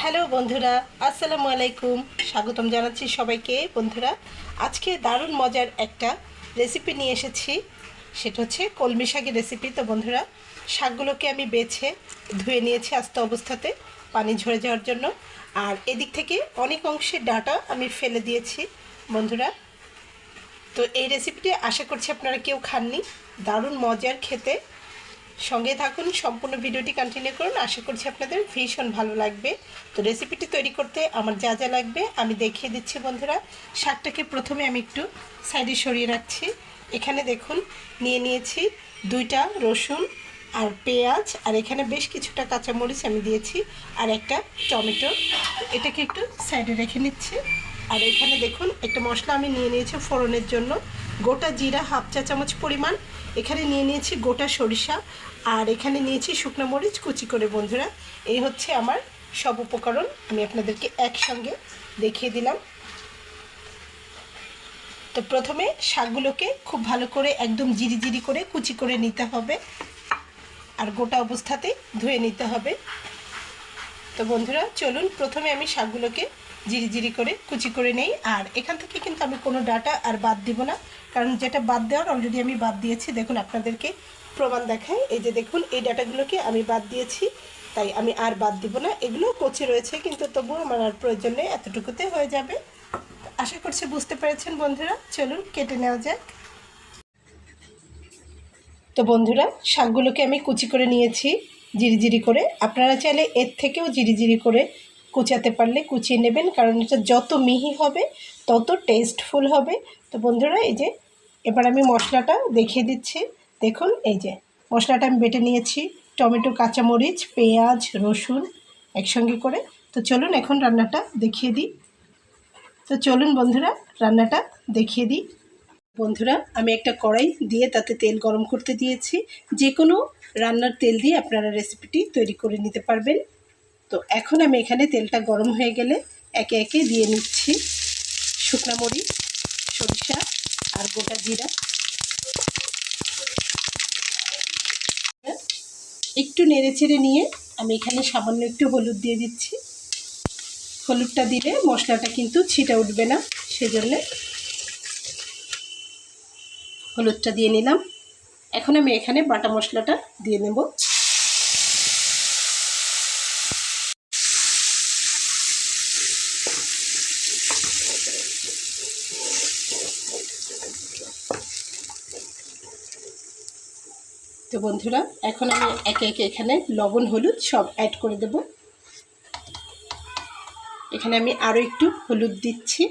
Hello বন্ধুরা, আসসালামু আলাইকুম। স্বাগতম জানাচ্ছি সবাইকে। বন্ধুরা, আজকে দারুণ মজার একটা রেসিপি নিয়ে এসেছি। সেটা হচ্ছে কলমি শাকের রেসিপি। তো বন্ধুরা, শাকগুলোকে আমি বেছে ধুয়ে নিয়েছি আস্ত অবস্থাতে, পানি ঝরে যাওয়ার জন্য। আর এদিক থেকে অনেক অংশের ডাঁটা আমি ফেলে দিয়েছি বন্ধুরা। তো এই রেসিপিটি আশা করছি আপনারা কেউ খাননি, দারুণ মজার খেতে। সঙ্গে থাকুন, সম্পূর্ণ ভিডিওটি কন্টিনিউ করুন, আশা করছি আপনাদের ভীষণ ভালো লাগবে। তো রেসিপিটি তৈরি করতে আমার যা যা লাগবে আমি দেখিয়ে দিচ্ছি বন্ধুরা। শাকটাকে প্রথমে আমি একটু সাইডে সরিয়ে রাখছি। এখানে দেখুন নিয়ে নিয়েছি 2টা রসুন আর পেঁয়াজ, আর এখানে বেশ কিছুটা কাঁচামরিচ আমি দিয়েছি, আর একটা টমেটো। এটাকে একটু সাইডে রেখে নিচ্ছি। আর এখানে দেখুন একটা মশলা আমি নিয়ে নিয়েছি ফোড়নের জন্য। গোটা জিরা 1/2 চা চামচ পরিমাণ, এখানে নিয়ে নিয়েছি গোটা সরিষা, আর এখানে নিয়েছি শুকনো মরিচ কুচি করে। বন্ধুরা, এই হচ্ছে আমার সব উপকরণ, আমি আপনাদেরকে একসঙ্গে দেখিয়ে দিলাম। তো প্রথমে শাকগুলোকে খুব ভালো করে একদম জিরি জিরি করে কুচি করে নিতে হবে, আর গোটা অবস্থাতে ধুয়ে নিতে হবে। তো বন্ধুরা চলুন, প্রথমে আমি শাকগুলোকে জিরি জিরি করে কুচি করে নেই। আর এখান থেকে কিন্তু আমি কোনো ডাটা আর বাদ দিব না, কারণ যেটা বাদ দেওয়ার অলরেডি আমি বাদ দিয়েছি। দেখুন আপনাদেরকে প্রমাণ দেখাই, এই যে দেখুন এই ডাটাগুলোকে আমি বাদ দিয়েছি, তাই আমি আর বাদ দিব না। এগুলো কচি রয়েছে, কিন্তু তবুও আমার আর প্রয়োজন নেই, এতটুকুতে হয়ে যাবে। আশা করছি বুঝতে পেরেছেন বন্ধুরা। চলুন কেটে নেওয়া যাক। তো বন্ধুরা, শাকগুলোকে আমি কুচি করে নিয়েছি জিরি জিরি করে। আপনারা চাইলে এর থেকেও জিরি জিরি করে কুচাতে পারলে কুচিয়ে নেবেন, কারণ এটা যত মিহি হবে তত টেস্টফুল হবে। তো বন্ধুরা, এই যে এবার আমি মশলাটা দেখিয়ে দিচ্ছি। দেখুন এই যে মশলাটা আমি বেটে নিয়েছি, টমেটো, কাঁচামরিচ, পেঁয়াজ, রসুন একসঙ্গে করে। তো চলুন এখন রান্নাটা দেখিয়ে দিই। তো চলুন বন্ধুরা, রান্নাটা দেখিয়ে দিই। বন্ধুরা, আমি একটা কড়াই দিয়ে তাতে তেল গরম করতে দিয়েছি। যে কোনো রান্নার তেল দিয়ে আপনারা রেসিপিটি তৈরি করে নিতে পারবেন। তো এখন আমি এখানে তেলটা গরম হয়ে গেলে একে একে দিয়ে নিচ্ছি শুকনো মরিচ, সরিষা আর গোটা জিরা। একটু নেড়ে চেড়ে নিয়ে আমি এখানে সামান্য একটু হলুদ দিয়ে দিচ্ছি। হলুদটা দিলে মশলাটা কিন্তু ছিটা উঠবে না, সেজন্যে হলুদটা দিয়ে নিলাম। এখন আমি এখানে বাটা মশলাটা দিয়ে নেব। তো বন্ধুরা, এখন আমি একে একে এখানে লবণ হলুদ সব অ্যাড করে দেব। এখানে আমি আরও একটু হলুদ দিচ্ছি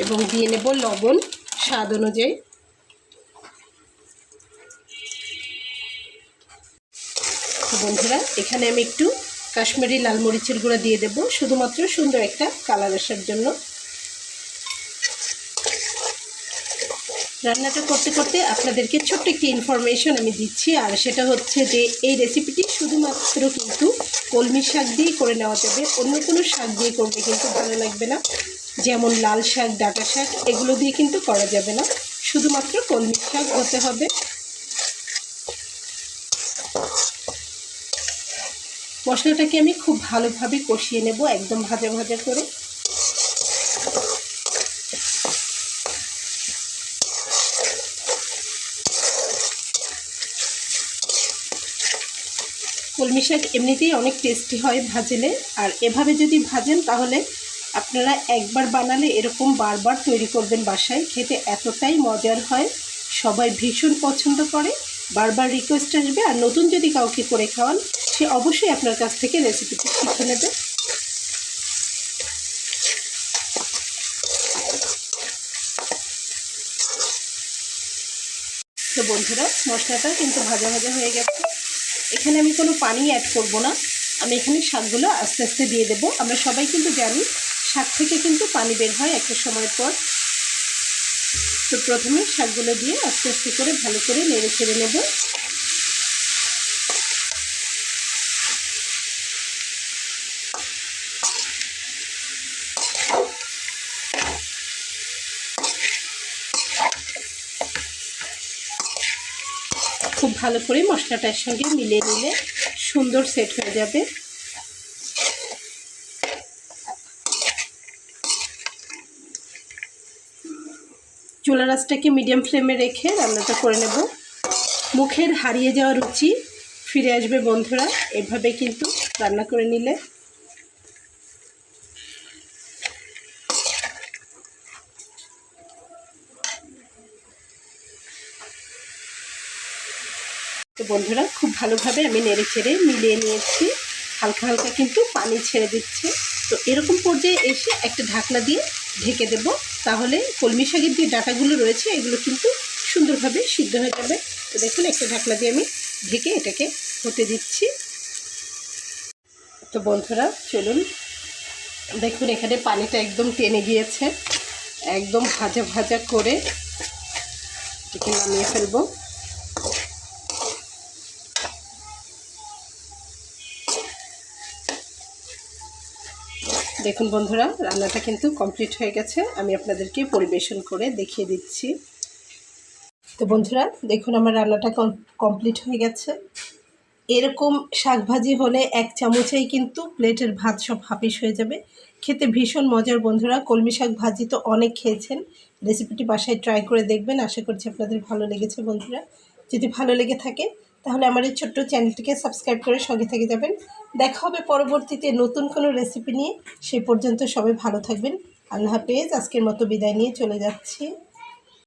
এবং দিয়ে নেব লবণ স্বাদ অনুযায়ী। তো বন্ধুরা, এখানে আমি একটু কাশ্মীরি লাল মরিচের গুঁড়া দিয়ে দেব, শুধুমাত্র সুন্দর একটা কালার আসার জন্য। রান্নাটা করতে করতে আপনাদেরকে ছোট্ট একটি ইনফরমেশন আমি দিচ্ছি, আর সেটা হচ্ছে যে এই রেসিপিটি শুধুমাত্র কিন্তু কলমি শাক দিয়েই করে নেওয়া যাবে, অন্য কোনো শাক দিয়ে করলে কিন্তু ভালো লাগবে না। যেমন লাল শাক, ডাঁটা শাক, এগুলো দিয়ে কিন্তু করা যাবে না, শুধুমাত্র কলমি শাক হতে হবে। মশলাটাকে আমি খুব ভালোভাবে কষিয়ে নেব, একদম ভাজা ভাজা করে। কলমি শাক এমনিতেই অনেক টেস্টি হয় ভাজলে, আর এভাবে যদি ভাজেন তাহলে আপনারা একবার বানালে এরকম বারবার তৈরি করবেন বাসায়, খেতে এতটাই মজার হয়, সবাই ভীষণ পছন্দ করে, বারবার রিকোয়েস্ট আসবে। আর নতুন যদি কাউকে করে খাওয়ান, সে অবশ্যই আপনার কাছ থেকে রেসিপিটি শিখে নেবে। তো বন্ধুরা, মশলাটা কিন্তু ভাজা ভাজা হয়ে গেছে। এখানে আমি কোনো পানি অ্যাড করব না, আমি এখানে শাকগুলো আস্তে আস্তে দিয়ে দেব। আমরা সবাই কিন্তু জানি শাক থেকে কিন্তু পানি বের হয় একটা সময় পর। তো প্রথমে শাকগুলো দিয়ে আস্তে আস্তে করে ভালো করে নেড়ে ছেড়ে নেব। খুব ভালো করে মশলাটার সঙ্গে মিলিয়ে নিলে সুন্দর সেট হয়ে যাবে। চুলার আঁচটাকে মিডিয়াম ফ্লেমে রেখে রান্নাটা করে নেব। মুখের হারিয়ে যাওয়া রুচি ফিরে আসবে বন্ধুরা এভাবে কিন্তু রান্না করে নিলে। তো বন্ধুরা খুব ভালোভাবে আমি নেড়ে চেড়ে মিলিয়ে নিয়েছি, হালকা হালকা কিন্তু পানি ছেড়ে দিচ্ছে। তো এরকম পর্যায়ে এসে একটা ঢাকনা দিয়ে ঢেকে দেব, তাহলে কলমি শাকের যে ডাঁটাগুলো রয়েছে এগুলো কিন্তু সুন্দরভাবে সিদ্ধ হয়ে যাবে। তো দেখুন একটা ঢাকনা দিয়ে আমি ঢেকে এটাকে হতে দিচ্ছি। তো বন্ধুরা চলুন দেখুন এখানে পানিটা একদম টেনে গিয়েছে, একদম ভাজা ভাজা করে এটাকে নামিয়ে ফেলবো। দেখুন বন্ধুরা রান্নাটা কিন্তু কমপ্লিট হয়ে গেছে, আমি আপনাদেরকে পরিবেশন করে দেখিয়ে দিচ্ছি। তো বন্ধুরা দেখুন আমার রান্নাটা কমপ্লিট হয়ে গেছে। এরকম শাক ভাজি হলে এক চামচেই কিন্তু প্লেটের ভাত সব হাপিস হয়ে যাবে, খেতে ভীষণ মজার। বন্ধুরা কলমি শাক ভাজি তো অনেক খেয়েছেন, রেসিপিটি বাসায় ট্রাই করে দেখবেন, আশা করছি আপনাদের ভালো লেগেছে। বন্ধুরা যদি ভালো লেগে থাকে তাহলে আমার এই ছোট্ট চ্যানেলটিকে সাবস্ক্রাইব করে সঙ্গে থেকে যাবেন। দেখা হবে পরবর্তীতে নতুন কোনো রেসিপি নিয়ে, সেই পর্যন্ত সবাই ভালো থাকবেন। আল্লাহ হাফেজ। আজকের মতো বিদায় নিয়ে চলে যাচ্ছি।